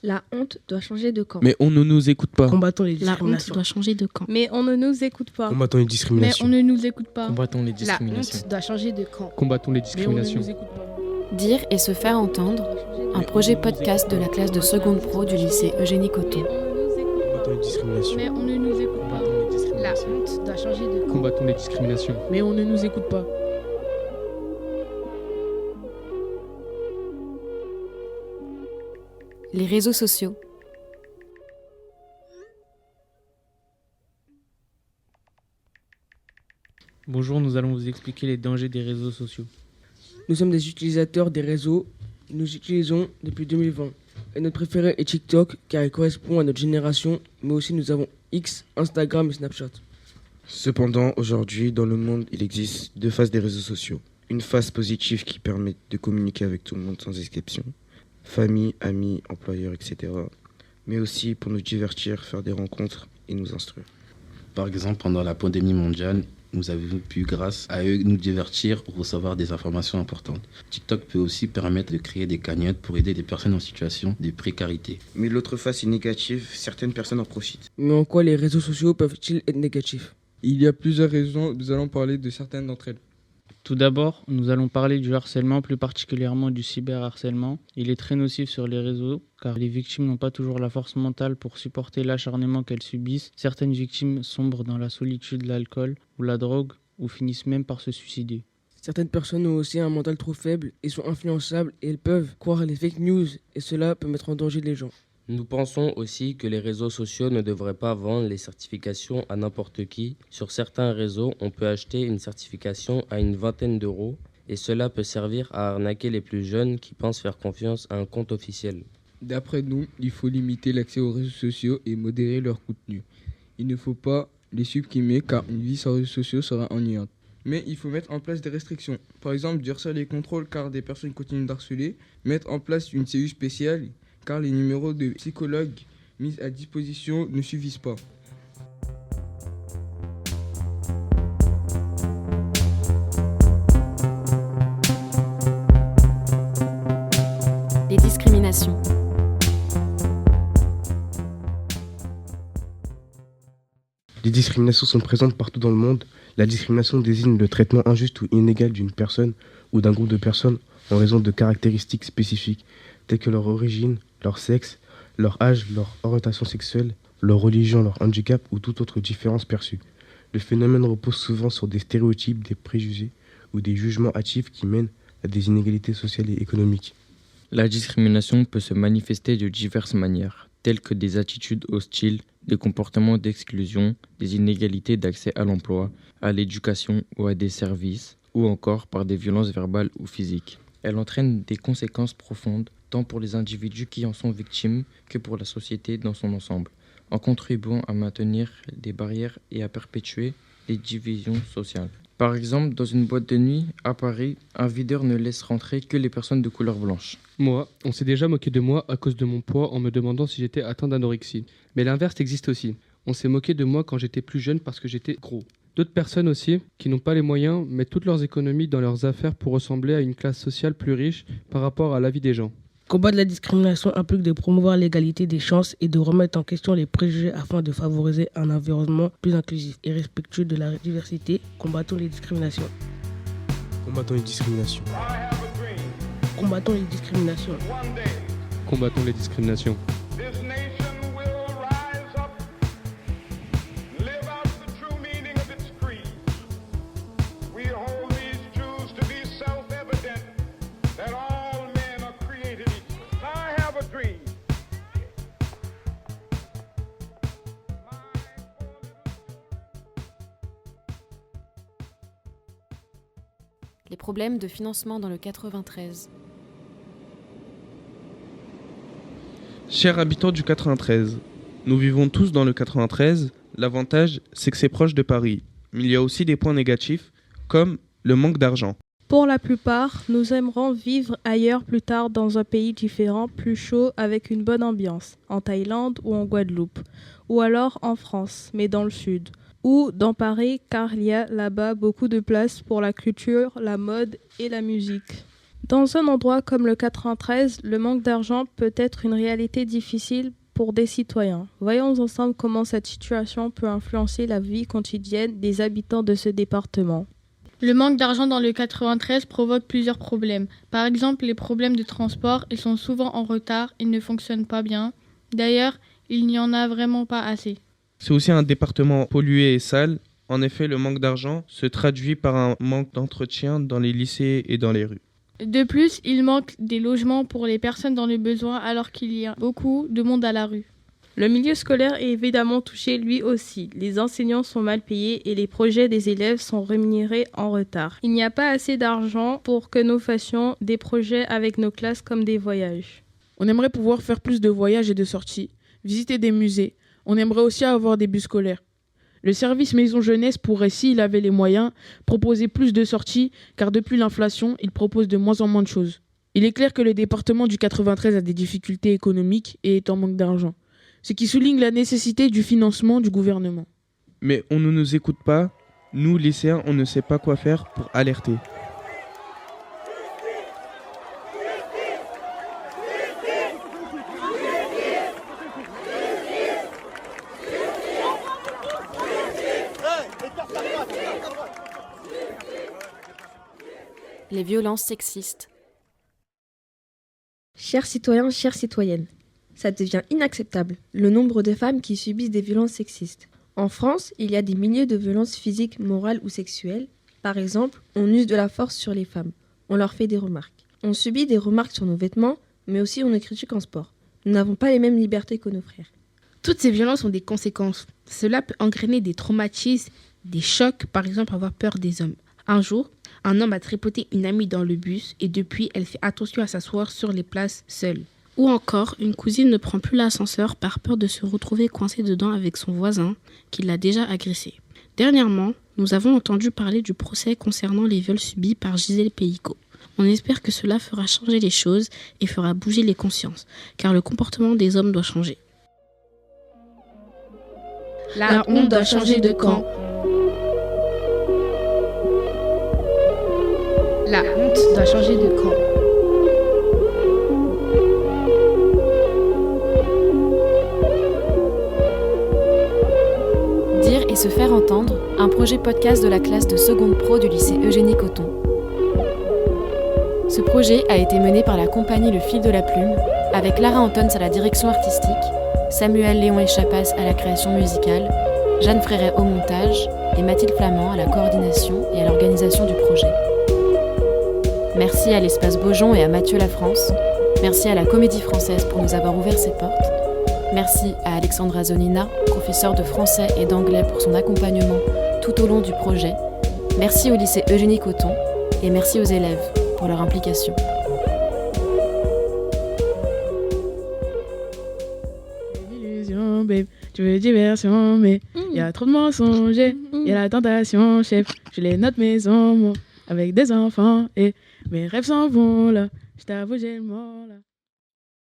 La honte doit changer de camp. Mais on ne nous écoute pas. Combattons les La honte discriminations. doit changer de camp. Mais on ne nous écoute pas. Combattons les Mais discriminations. on ne nous écoute pas. Combattons les La discriminations. honte doit changer de camp. Combattons les Mais on ne discriminations. nous écoute pas. Dire et se faire entendre, un projet podcast de la classe de seconde pro du lycée Eugénie Cotton. Combattons les discriminations. Mais on ne nous écoute pas. Combattons les La discriminations. honte doit changer de camp. Combattons les discriminations. Mais on ne nous écoute pas. Les réseaux sociaux. Bonjour, nous allons vous expliquer les dangers des réseaux sociaux. Nous sommes des utilisateurs des réseaux. Nous utilisons depuis 2020. Et notre préféré est TikTok car il correspond à notre génération. Mais aussi nous avons X, Instagram et Snapchat. Cependant, aujourd'hui, dans le monde, il existe deux phases des réseaux sociaux. Une phase positive qui permet de communiquer avec tout le monde sans exception. Famille, amis, employeurs, etc. Mais aussi pour nous divertir, faire des rencontres et nous instruire. Par exemple, pendant la pandémie mondiale, nous avons pu, grâce à eux, nous divertir ou recevoir des informations importantes. TikTok peut aussi permettre de créer des cagnottes pour aider des personnes en situation de précarité. Mais l'autre face est négative, certaines personnes en profitent. Mais en quoi les réseaux sociaux peuvent-ils être négatifs ? Il y a plusieurs raisons, nous allons parler de certaines d'entre elles. Tout d'abord, nous allons parler du harcèlement, plus particulièrement du cyberharcèlement. Il est très nocif sur les réseaux car les victimes n'ont pas toujours la force mentale pour supporter l'acharnement qu'elles subissent. Certaines victimes sombrent dans la solitude, l'alcool ou la drogue ou finissent même par se suicider. Certaines personnes ont aussi un mental trop faible et sont influençables et elles peuvent croire les fake news et cela peut mettre en danger les gens. Nous pensons aussi que les réseaux sociaux ne devraient pas vendre les certifications à n'importe qui. Sur certains réseaux, on peut acheter une certification à une vingtaine d'euros et cela peut servir à arnaquer les plus jeunes qui pensent faire confiance à un compte officiel. D'après nous, il faut limiter l'accès aux réseaux sociaux et modérer leur contenu. Il ne faut pas les supprimer car une vie sans réseaux sociaux sera ennuyante. Mais il faut mettre en place des restrictions. Par exemple, durcir les contrôles car des personnes continuent d'harceler, mettre en place une cellule spéciale car les numéros de psychologues mis à disposition ne suffisent pas. Les discriminations. Les discriminations sont présentes partout dans le monde. La discrimination désigne le traitement injuste ou inégal d'une personne ou d'un groupe de personnes en raison de caractéristiques spécifiques telles que leur origine, leur sexe, leur âge, leur orientation sexuelle, leur religion, leur handicap ou toute autre différence perçue. Le phénomène repose souvent sur des stéréotypes, des préjugés ou des jugements hâtifs qui mènent à des inégalités sociales et économiques. La discrimination peut se manifester de diverses manières, telles que des attitudes hostiles, des comportements d'exclusion, des inégalités d'accès à l'emploi, à l'éducation ou à des services, ou encore par des violences verbales ou physiques. Elle entraîne des conséquences profondes, tant pour les individus qui en sont victimes que pour la société dans son ensemble, en contribuant à maintenir des barrières et à perpétuer les divisions sociales. Par exemple, dans une boîte de nuit à Paris, un videur ne laisse rentrer que les personnes de couleur blanche. Moi, on s'est déjà moqué de moi à cause de mon poids en me demandant si j'étais atteint d'anorexie. Mais l'inverse existe aussi. On s'est moqué de moi quand j'étais plus jeune parce que j'étais gros. D'autres personnes aussi, qui n'ont pas les moyens, mettent toutes leurs économies dans leurs affaires pour ressembler à une classe sociale plus riche par rapport à la vie des gens. Combattre la discrimination implique de promouvoir l'égalité des chances et de remettre en question les préjugés afin de favoriser un environnement plus inclusif et respectueux de la diversité. Combattons les discriminations. Combattons les discriminations. Combattons les discriminations. Combattons les discriminations. Les problèmes de financement dans le 93. Chers habitants du 93, nous vivons tous dans le 93. L'avantage, c'est que c'est proche de Paris. Mais il y a aussi des points négatifs, comme le manque d'argent. Pour la plupart, nous aimerons vivre ailleurs plus tard dans un pays différent, plus chaud, avec une bonne ambiance, en Thaïlande ou en Guadeloupe, ou alors en France, mais dans le sud, ou dans Paris, car il y a là-bas beaucoup de place pour la culture, la mode et la musique. Dans un endroit comme le 93, le manque d'argent peut être une réalité difficile pour des citoyens. Voyons ensemble comment cette situation peut influencer la vie quotidienne des habitants de ce département. Le manque d'argent dans le 93 provoque plusieurs problèmes. Par exemple, les problèmes de transport, ils sont souvent en retard, ils ne fonctionnent pas bien. D'ailleurs, il n'y en a vraiment pas assez. C'est aussi un département pollué et sale. En effet, le manque d'argent se traduit par un manque d'entretien dans les lycées et dans les rues. De plus, il manque des logements pour les personnes dans le besoin alors qu'il y a beaucoup de monde à la rue. Le milieu scolaire est évidemment touché lui aussi. Les enseignants sont mal payés et les projets des élèves sont rémunérés en retard. Il n'y a pas assez d'argent pour que nous fassions des projets avec nos classes comme des voyages. On aimerait pouvoir faire plus de voyages et de sorties, visiter des musées. On aimerait aussi avoir des bus scolaires. Le service Maison Jeunesse pourrait, s'il avait les moyens, proposer plus de sorties, car depuis l'inflation, il propose de moins en moins de choses. Il est clair que le département du 93 a des difficultés économiques et est en manque d'argent, ce qui souligne la nécessité du financement du gouvernement. Mais on ne nous écoute pas. Nous, lycéens, on ne sait pas quoi faire pour alerter. Les violences sexistes. Chers citoyens, chères citoyennes, ça devient inacceptable, le nombre de femmes qui subissent des violences sexistes. En France, il y a des milliers de violences physiques, morales ou sexuelles. Par exemple, on use de la force sur les femmes. On leur fait des remarques. On subit des remarques sur nos vêtements, mais aussi on nous critique en sport. Nous n'avons pas les mêmes libertés que nos frères. Toutes ces violences ont des conséquences. Cela peut entraîner des traumatismes, des chocs, par exemple avoir peur des hommes. Un jour, un homme a tripoté une amie dans le bus et depuis, elle fait attention à s'asseoir sur les places seule. Ou encore, une cousine ne prend plus l'ascenseur par peur de se retrouver coincée dedans avec son voisin qui l'a déjà agressée. Dernièrement, nous avons entendu parler du procès concernant les viols subis par Gisèle Peïco. On espère que cela fera changer les choses et fera bouger les consciences, car le comportement des hommes doit changer. La honte doit changer de camp. La honte doit changer de camp. Dire et se faire entendre, un projet podcast de la classe de seconde pro du lycée Eugénie Coton. Ce projet a été mené par la compagnie Le Fil de la Plume, avec Lara Antons à la direction artistique, Samuel Léon Echapas à la création musicale, Jeanne Fréret au montage et Mathilde Flamand à la coordination et à l'organisation du projet. Merci à l'Espace Beaujon et à Mathieu Lafrance. Merci à la Comédie Française pour nous avoir ouvert ses portes. Merci à Alexandra Zonina, professeure de français et d'anglais pour son accompagnement tout au long du projet. Merci au lycée Eugénie Coton et merci aux élèves pour leur implication. Illusion, babe, tu veux diversion, mais y a trop de mensonges, y a la tentation, chef. Je les note maison, moi, avec des enfants et mes rêves s'en vont là. Je t'avoue, j'ai le mort là.